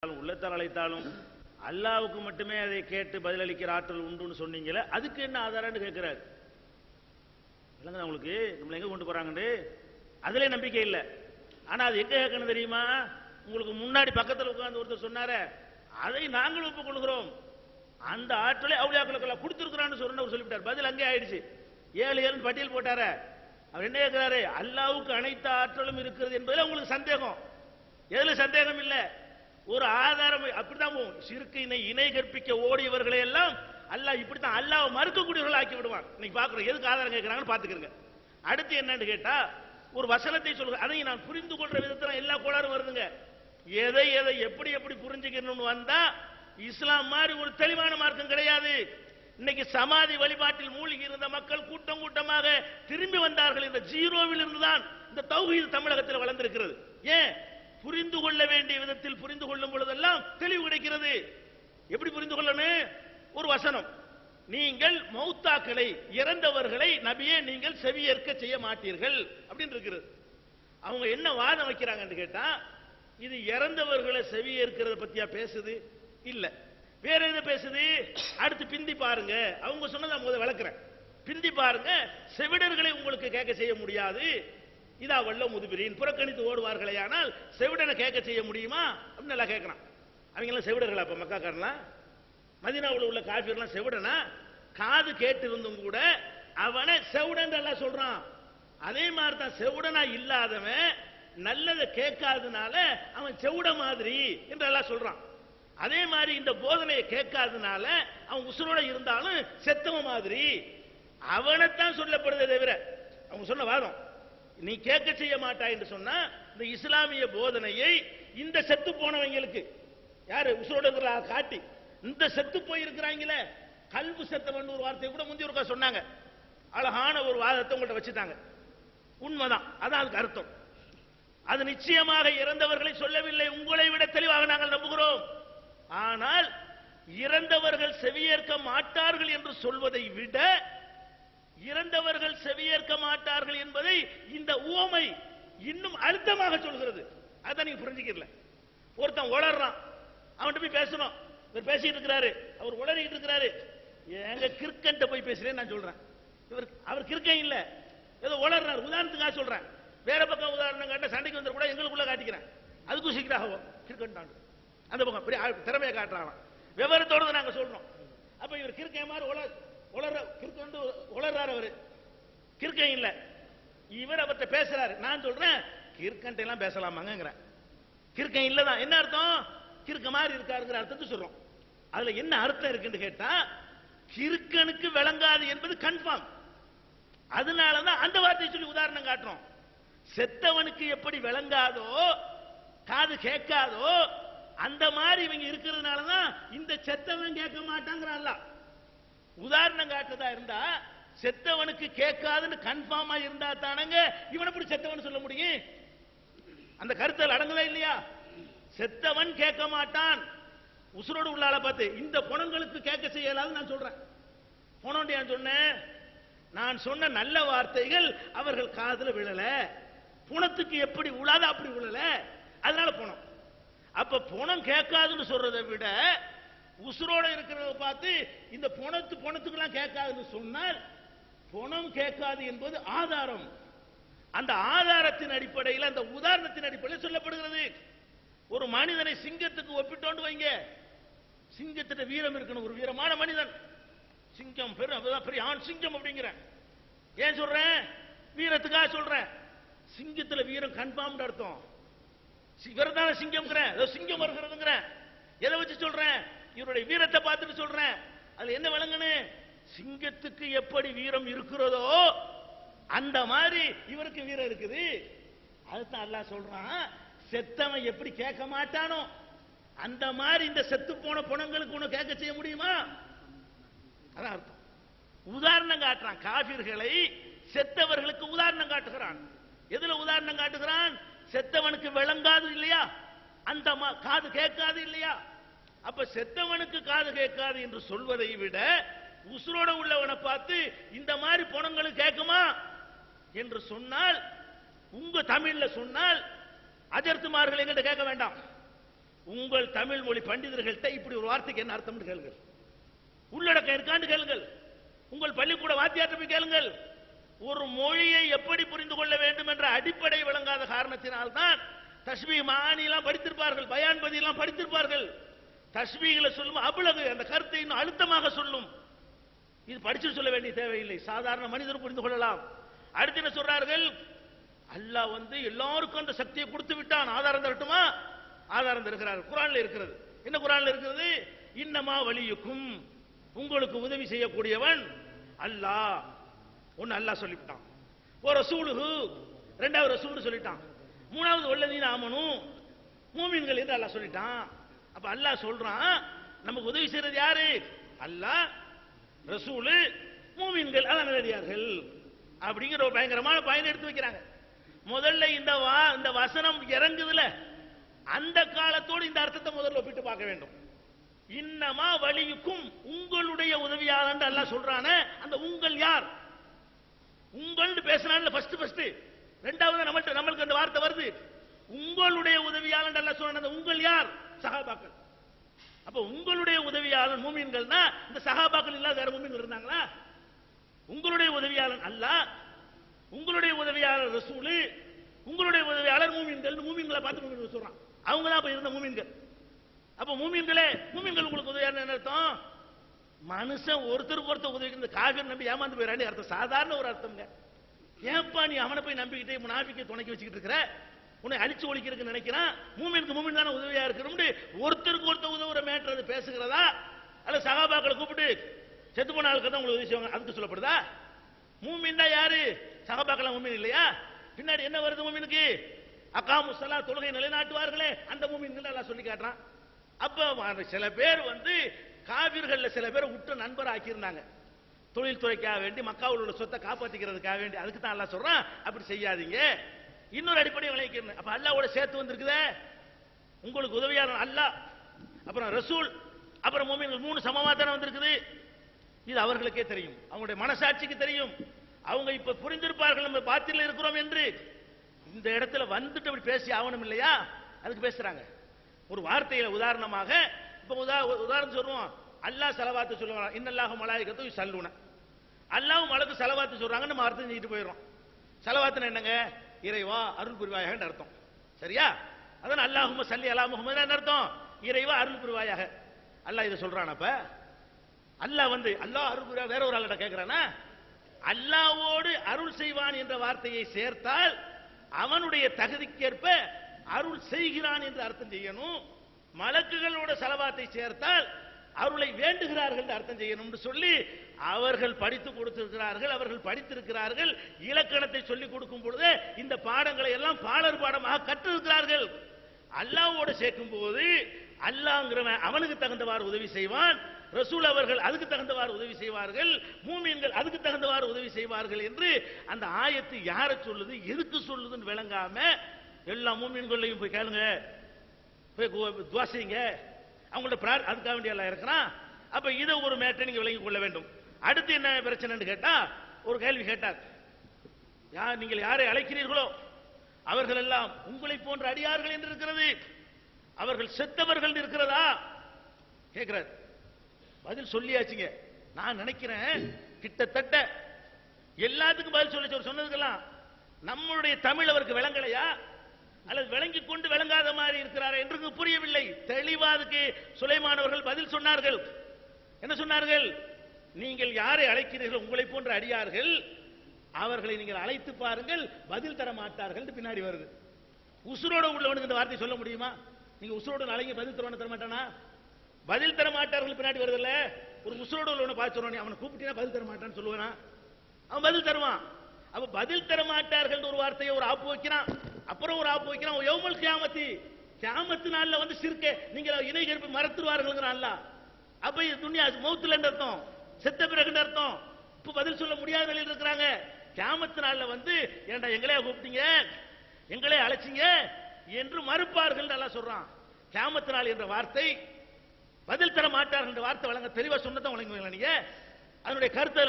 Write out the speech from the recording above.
உள்ளத்தால் அழைத்தாலும் அல்லாவுக்கு மட்டுமே அதை கேட்டு பதிலளிக்கிற ஆற்றல் உண்டுன்னு சொன்னீங்களே, அதுக்கு என்ன ஆதாரம்னு கேட்கிறாரு. இல்லைங்க உங்களுக்கு நம்மளை எங்க கொண்டு போறாங்கன்னு அதுல நம்பிக்கை இல்லை. ஆனா அது எங்க கேட்கணும் தெரியுமா? உங்களுக்கு முன்னாடி பக்கத்தில் உட்கார்ந்து ஒருத்தர் சொன்னார, அதை நாங்கள் ஒப்புக்கொள்கிறோம், அந்த ஆற்றலை அவுலியாக்களுக்கெல்லாம் கொடுத்திருக்கிறான்னு சொல்லிவிட்டார். பதில் அங்கே ஆயிடுச்சு. 7 பட்டியல் போட்டார. அவர் என்ன கேட்கிறாரு? அல்லாவுக்கு அனைத்து ஆற்றலும் இருக்கிறது என்பதில் உங்களுக்கு சந்தேகம். எதுல சந்தேகம் இல்லை, ஒரு ஆதாரம். அப்படித்தான் சிறுக்கினை இணை கற்பிக்க ஓடியவர்களை எல்லாம் அல்லாஹ் இப்படித்தான் அல்லாஹ் மறுக்கக்கூடியவர்கள் ஆக்கி விடுவான். இன்னைக்கு பாக்குறோம். எதுக்கு ஆதாரம் கேட்கிறாங்கன்னு பாத்துக்கிறங்க. அடுத்து என்னன்னு கேட்டா, ஒரு வசனத்தை சொல்லுங்க, அதை நான் புரிந்து கொள்ற விதத்துல எல்லா கோளாறும் வருதுங்க. எதை எதை எப்படி எப்படி புரிஞ்சுக்கணும்னு வந்தா இஸ்லாம் மாதிரி ஒரு தெளிவான மார்க்கம் கிடையாது. இன்னைக்கு சமாதி வழிபாட்டில் மூழ்கி இருந்த மக்கள் கூட்டம் கூட்டமாக திரும்பி வந்தார்கள். இந்த ஜீரோவில் இருந்துதான் இந்த தௌஹீத் தமிழகத்தில் வளர்ந்திருக்கிறது. ஏன்? புரிந்து கொள்ள வேண்டிய விதத்தில் புரிந்து கொள்ளும் பொழுதெல்லாம் தெளிவு கிடைக்கிறது. எப்படி புரிந்து கொள்ளணும்? ஒரு வசனம், நீங்கள் மௌத்தாக்களை இறந்தவர்களை நபியே நீங்கள் செவியேற்க செய்ய மாட்டீர்கள் அப்படின்னு இருக்கிறது. அவங்க என்ன வாதம் வைக்கிறாங்கன்னு கேட்டா, இது இறந்தவர்களை செவியேற்கிறத பத்தியா பேசுது? இல்ல, வேற எது பேசுது? அடுத்து பிந்தி பாருங்க. அவங்க சொன்னதை முதல்ல விளக்குறேன். பிந்தி பாருங்க, செவிடர்களை உங்களுக்கு கேட்க செய்ய முடியாது. இதா வல்ல முதுபிரின் புறக்கணித்து ஓடுவார்களே, ஆனால் செவிடனை கேட்க செய்ய முடியுமா அப்படின்னு நல்லா கேட்கிறான். அவங்க எல்லாம் செவிடர்களா? அப்ப மக்காக்காரலாம் மதீனாவுல உள்ள காஃபிர்லாம் செவிடனா? காது கேட்டு இருந்தும் கூட அவனை செவிடன் எல்லாம் சொல்றான். அதே மாதிரி தான் செவிடனா இல்லாதவன் நல்லதை கேட்காதனால அவன் செவிட மாதிரி என்றெல்லாம் சொல்றான். அதே மாதிரி இந்த போதனையை கேட்காதனால அவன் உசுரோட இருந்தாலும் செத்தவ மாதிரி அவனைத்தான் சொல்லப்படுதே தவிர, அவங்க சொன்ன வாதம் நீ கேட்க செய்ய மாட்டாய் என்று சொன்னா, இந்த இஸ்லாமிய போதனையை இந்த செத்து போனவங்களுக்கு யாரு உசுரோட காட்டி இந்த செத்து போயிருக்கிறாங்களே, கல்வி செத்தவன் ஒரு வார்த்தையை கூட முந்தி ஒருக்கா சொன்னாங்க. அழகான ஒரு வாதத்தை உங்கள்கிட்ட வச்சுட்டாங்க. உண்மைதான், அதான் அதுக்கு அர்த்தம். அது நிச்சயமாக இறந்தவர்களை சொல்லவில்லை. உங்களை விட தெளிவாக நாங்கள் நம்புகிறோம். ஆனால் இறந்தவர்கள் செவியேற்க மாட்டார்கள் என்று சொல்வதை விட, இறந்தவர்கள் செவியேற்க மாட்டார்கள் என்பதை இந்த உவமை இன்னும் அழுத்தமாக சொல்கிறது. அதான் நீங்க புரிஞ்சுக்கல. ஒருத்தன் உளறான், அவன்கிட்ட போய் பேசணும். இவர் பேசிட்டு இருக்கிறாரு, அவர் உளறிட்டு இருக்கிறாரு. எங்க கிறுக்கன்ட்ட போய் பேசுறேன் நான் சொல்றேன். அவர் கிறுக்கன் இல்ல, ஏதோ உளறாரு. உதாரணத்துக்காக சொல்றேன். வேற பக்கம் உதாரணம் காட்ட சண்டைக்கு வந்து கூட எங்களுக்குள்ள காட்டிக்கிறேன். அதுக்கும் சீக்கிரம் கிறுக்கன் அந்த பக்கம் பெரிய திறமையை காட்டுறாங்க. விவரத்தோடு நாங்க சொல்றோம். அப்ப இவர் கிறுக்கன் மாதிரி உளறாரு. அவரு கிறுக்கன் இல்ல, இவர் அவர்கிட்ட பேசுறாரு. நான் சொல்றேன் கிறுக்கன்ட்ட எல்லாம் பேசலாமாங்கிறேன். கிறுக்கன் இல்லதான். என்ன அர்த்தம்? கிறுக்க மாதிரி இருக்காருங்கிற அர்த்தத்தை சொல்றோம். அதுல என்ன அர்த்தம் இருக்குன்னு கேட்டா, கிறுக்கனுக்கு விளங்காது என்பது கன்ஃபார்ம். அதனாலதான் அந்த வார்த்தையை சொல்லி உதாரணம் காட்டுறோம். செத்தவனுக்கு எப்படி விளங்காதோ, காது கேட்காதோ, அந்த மாதிரி இவங்க இருக்கிறதுனாலதான் இந்த செத்தவன் கேட்க மாட்டாங்கிறான்ல. உதாரணம் காட்டுறதா இருந்தா, செத்தவனுக்கு கேட்காதுன்னு கன்ஃபார்மா இருந்தா தானங்க இவனை எப்படி செத்தவன் சொல்ல முடியும்? அந்த கருத்தில் அடங்குதா இல்லையா? செத்தவன் கேட்க மாட்டான். உசுரோடு உள்ளால பார்த்து இந்த பொணங்களுக்கு கேட்க செய்யலாது நான் சொல்றேன். பொணம் சொன்னேன், நான் சொன்ன நல்ல வார்த்தைகள் அவர்கள் காதுல விழல. புணத்துக்கு எப்படி உழாத அப்படி விழல, அதனால பொணம். அப்ப பொணம் கேட்காதுன்னு சொல்றதை விட உசுரோட இருக்கிறத பார்த்து இந்த பொணத்துக்கெல்லாம் கேட்காதுன்னு சொன்னால், பொணம் கேட்காது என்பது ஆதாரம். அந்த ஆதாரத்தின் அடிப்படையில், அந்த உதாரணத்தின் அடிப்படையில் சொல்லப்படுகிறது. ஒரு மனிதனை சிங்கத்துக்கு ஒப்பிட்டோண்டு வைங்க. சிங்கத்திட்ட வீரம் இருக்கணும். ஒரு வீரமான மனிதன் சிங்கம் பெரிய ஆண் சிங்கம் அப்படிங்கிற. ஏன் சொல்றேன்? வீரத்துக்காக சொல்றேன். சிங்கத்துல வீரம் கன்ஃபார்ம் அர்த்தம். இவர்தான சிங்கம், சிங்கம் வருகிறதுங்கிற. எதை வச்சு சொல்றேன்? இவருடைய வீரத்தை பார்த்துட்டு சொல்றேன். அதுல என்ன விளங்கணும்? சிங்கத்துக்கு எப்படி வீரம் இருக்கிறதோ அந்த மாதிரி இவருக்கு வீரம் இருக்குது. அதுதான் அல்லாஹ் சொல்றான், செத்தவன் எப்படி கேட்க மாட்டானோ அந்த மாதிரி இந்த செத்து போன பொணங்களுக்கு ஒண்ணு கேட்க செய்ய முடியுமா? அதான் அர்த்தம். உதாரணம் காட்டுறான். காபிர்களை செத்தவர்களுக்கு உதாரணம் காட்டுகிறான். எதுல உதாரணம் காட்டுகிறான்? செத்தவனுக்கு விளங்காது இல்லையா, அந்த காது கேட்காது இல்லையா. அப்ப செத்தவனுக்கு காது கேட்காது என்று சொல்வதை விட உசுரோட உள்ளவனை பார்த்து இந்த மாதிரி பொணங்களுக்கு கேட்குமா என்று சொன்னால், உங்க தமிழ்ல சொன்னால் அஜர்த்துமார்கள் எங்கிட்ட கேட்க வேண்டாம். உங்கள் தமிழ் மொழி பண்டிதர்கள்ட்ட இப்படி ஒரு வார்த்தைக்கு என்ன அர்த்தம் கேளுங்கள், உள்ளடக்கம் இருக்கான்னு கேளுங்கள், உங்கள் பள்ளிக்கூட வாத்தியார்ட்ட போய் கேளுங்கள். ஒரு மொழியை எப்படி புரிந்து கொள்ள வேண்டும் என்ற அடிப்படை விளங்காத காரணத்தினால்தான் தஸ்பீஹ் மானி எல்லாம் படித்திருப்பார்கள், பயான் பதி எல்லாம் படித்திருப்பார்கள். தஸ்பீஹ்ல சொல்லும் அபுலகு அந்த கருத்தை இன்னும் அழுத்தமாக சொல்லும். இது படிச்சு சொல்ல வேண்டிய தேவையில்லை, சாதாரண மனிதர் புரிந்து கொள்ளலாம். அடுத்து என்ன சொல்றார்கள், அல்லாஹ் எல்லாருக்கும் அந்த சக்தியை கொடுத்து விட்டான். ஆதாரம் தரட்டுமா? ஆதாரம் தருகிறார்கள். குர்ஆன்ல இருக்கிறது. என்ன குர்ஆன்ல இருக்கிறது? இன்னமா வலியுக்கும், உங்களுக்கு உதவி செய்யக்கூடியவன் அல்லாஹ். ஒன்னு அல்லாஹ் சொல்லிவிட்டான். ஒரு ரசூலுஹு, இரண்டாவது ரசூல் சொல்லிட்டான். மூணாவது வல்லதீன ஆமனு, மூமின்கள் என்று அல்லாஹ் சொல்லிட்டான். அப்ப அல்லாஹ் சொல்றான், நமக்கு உதவி செய்யறது யாரு? அல்லாஹ், ரசூல், மூமின்கள், அதான் நல்லடியார்கள் அப்படிங்கிற ஒரு பயங்கரமான பயன் எடுத்து வைக்கிறாங்க. முதல்ல இந்த வசனம் இறங்குதுல, அந்த காலத்தோடு இந்த அர்த்தத்தை முதல்ல ஒப்பிட்டு பார்க்க வேண்டும். இன்னமா வலியுக்கும், உங்களுடைய உதவியாளர் அல்லாஹ் சொல்றானே, அந்த உங்கள் யார்? உங்கள் பேசினான்ல ஃபர்ஸ்ட். ரெண்டாவது நம்மளுக்கு அந்த வார்த்தை வருது, உங்களுடைய உதவியாளர் அல்லாஹ் சொல்றானே, அந்த உங்கள் யார்? சஹாபாக்கள். அப்ப உங்களுடைய உதவியாளர் மூமின்கள் தான். இந்த சஹாபாக்கள் இல்லாத வேற மூமின்கள் இருந்தாங்களா? உங்களுடைய உதவியாளர் அல்லாஹ், உங்களுடைய உதவியாளர் ரசூல், உங்களுடைய உதவியாளர் மூமின்கள். மூமின்களை பார்த்து மூமின்கள் சொல்றான், அவங்க தான் அப்ப இருந்த மூமின்கள். அப்ப மூமின்களே, மூமின்கள் உங்களுக்கு உதவியாளர் என்ன அர்த்தம்? மனுஷன் ஒருத்தருக்கு ஒருத்தர் உதவிக்கு காவிரி நம்பி ஏமாந்து போயிடான்னு அர்த்தம். சாதாரண ஒரு அர்த்தம்ங்க. ஏன்பா நீ அவனை போய் நம்பிக்கிட்டே முனாஃபிக்கை துணைக்கி வச்சுக்கிட்டு இருக்கிற? உன்னை அழிச்சு ஒழிக்கிறதுக்கு நினைக்கிறான். மூமினுக்கு மூமின் தானே உதவியா இருக்கணும். ஒருத்தருக்கு ஒருத்தர் உதவுற மேட்டர் பேசுகிறதா? அல்ல சஹாபாக்களை கூப்பிட்டு செத்து போன ஆளுக்கு தான் உங்களுக்கு உதவி செய்வாங்க, அதுக்கு சொல்லப்படுதா? மூமின் தான் யாரு? சஹாபாக்கள் மூமின் இல்லையா? பின்னாடி என்ன வருது மூமினுக்கு? அகாமு ஸலாத், தொழுகை நிலைநாட்டுவார்களே, அந்த மூமின்கள் எல்லாம் சொல்லி காட்டுறான். அப்ப சில பேர் காவிர்கள்ல சில பேரை விட்டு நண்பர் ஆக்கியிருந்தாங்க, தொழில்துறைக்காக வேண்டி, மக்காவில் உள்ள சொத்தை காப்பாற்றிக்கிறதுக்காக வேண்டி. அதுக்கு தான் அல்லாஹ் சொல்றான், அப்படி செய்யாதீங்க. இன்னொரு அடிப்படை விளைவிக்கணும். அப்ப அல்லாஹ்வோட சேர்த்து வந்திருக்குதே, உங்களுக்கு உதவியாளர் அல்லாஹ், அப்புறம் ரசூல், அப்புறம் மூமின்கள், மூணு சமமா தானே வந்திருக்குது. இது அவர்களுக்கே தெரியும், அவங்களுடைய மனசாட்சிக்கு தெரியும். அவங்க இப்ப புரிந்திருப்பார்கள் நம்ம பாத்தில இருக்கிறோம் என்று. இந்த இடத்துல வந்துட்டு அப்படி பேசி ஆகணும் இல்லையா? அதுக்கு பேசுறாங்க. ஒரு வார்த்தையில உதாரணமாக, இப்ப உதாரணம் சொல்லுவோம், அல்லாஹ் ஸலவாத்து சொல்லுவாங்க, இன்னல்லாஹு மலாயிகத்து யுஸல்லூன, அல்லாஹ் மலக்கு ஸலவாத்து சொல்றாங்க, நம்ம அர்த்தம் செஞ்சுட்டு போயிடுறோம். ஸலவாத்துனா என்னங்க? இறைவா அருள் புரிவாயாக அர்த்தம். சரியா? அதான் அல்லாஹும்ம ஸல்லி அலா முஹம்மது அர்த்தம், இறைவா அருள் புரிவாயாக. அல்லாஹ் இதை சொல்றான். அப்ப அல்லாஹ் அல்லாஹ் அருள் புரிவா வேற ஒரு ஆள்கிட்ட கேட்கிறானா? அல்லாஹ்வோடு அருள் செய்வான் என்ற வார்த்தையை சேர்த்தால் அவனுடைய தகுதிக்கேற்ப அருள் செய்கிறான் என்று அர்த்தம் செய்யணும். மலக்குகளோட ஸலவாத்தை சேர்த்தால் அருளை வேண்டுகிறார்கள் என்று அர்த்தம் செய்யணும் சொல்லி அவர்கள் படித்து கொடுத்திருக்கிறார்கள், அவர்கள் படித்திருக்கிறார்கள். இலக்கணத்தை சொல்லிக் கொடுக்கும் பொழுது இந்த பாடங்களை எல்லாம் பாடர் பாடமாக கற்றிருக்கிறார்கள். அல்லாஹ்வோடு சேர்க்கும் போது அல்லாஹ்ங்கிறவன் அவனுக்கு தகுந்தவாறு உதவி செய்வான், ரசூல் அவர்கள் அதுக்கு தகுந்தவாறு உதவி செய்வார்கள், மூமின்கள் அதுக்கு தகுந்தவாறு உதவி செய்வார்கள் என்று அந்த ஆயத்து யாரை சொல்லுது, எதுக்கு சொல்லுதுன்னு விளங்காம எல்லா மூமின்களையும் போய் கேளுங்க, போய் துஆ செய்யுங்க, அவங்கள்ட்ட அதுக்காக வேண்டிய எல்லாம் இருக்கிறான். அப்ப இதை ஒரு மேட்டை நீங்க விளங்கிக் கொள்ள வேண்டும். அடுத்து என்ன பிரச்சனைன்னு கேட்டா, ஒரு கேள்வி கேட்டார், நீங்கள் யாரை அழைக்கிறீர்களோ அவர்கள் எல்லாம் உங்களை போன்ற அடியார்கள் என்று இருக்கிறது, அவர்கள் செத்தவர்கள் இருக்கிறதா கேட்கிறார். பதில் சொல்லியாச்சுங்க. நான் நினைக்கிறேன் கிட்டத்தட்ட எல்லாத்துக்கும் பதில் சொல்லி சொன்னதுக்கெல்லாம் நம்மளுடைய தமிழ் அவருக்கு விளங்கலையா அல்லது விளங்கிக் கொண்டு விளங்காத மாதிரி இருக்கிறாரா என்று புரியவில்லை. தெளிவாதுக்கு சுலைமான் அவர்கள் பதில் சொன்னார்கள். என்ன சொன்னார்கள்? நீங்கள் யாரை அழைக்கிறீர்கள் உங்களை போன்ற அடியார்கள், அவர்களை நீங்கள் அழைத்து பாருங்கள், பதில் தர மாட்டார்கள். பின்னாடி வருது. உசுரோட உள்ளவனுக்கு இந்த வார்த்தை சொல்ல முடியுமா? நீங்க உசுரோட அழைங்க, பதில் தருவான தர மாட்டானா? பதில் தர மாட்டார்கள் பின்னாடி வருதுல்ல. ஒரு உசுரோட உள்ளவனை பார்த்து சொல்லுவான், அவனை கூப்பிட்டீங்கன்னா பதில் தர மாட்டான்னு சொல்லுவானா? அவன் பதில் தருவான். அப்ப பதில் தர மாட்டார்கள் ஒரு வார்த்தையை ஒரு ஆப்பு வைக்கிறான், அப்புறம் ஒரு ஆப்பு வைக்கிறான். யௌமல் கியாமத்தி, கியாமத்து நாள்ல சிறுக்க நீங்க இணை கற்பை மறந்துடுவார்கள் அல்லாஹ். அப்ப இது துன்யா மௌத்துல அர்த்தம், செத்த பிறகு அர்த்தம். இப்ப பதில் சொல்ல முடியாத நிலையில் இருக்கிறாங்க. கியாமத்து நாள்ல ஏன்டா எங்களே கூப்பிட்டீங்க, எங்களே அழைச்சிங்க என்று மறுப்பார்கள் அல்லாஹ் சொல்றான். கியாமத்து நாள் என்ற வார்த்தை பதில் தர மாட்டார்கள் என்ற வார்த்தை வழங்க தெளிவா சொன்னதான் வழங்குவீங்களா நீங்க? அதனுடைய கருத்தை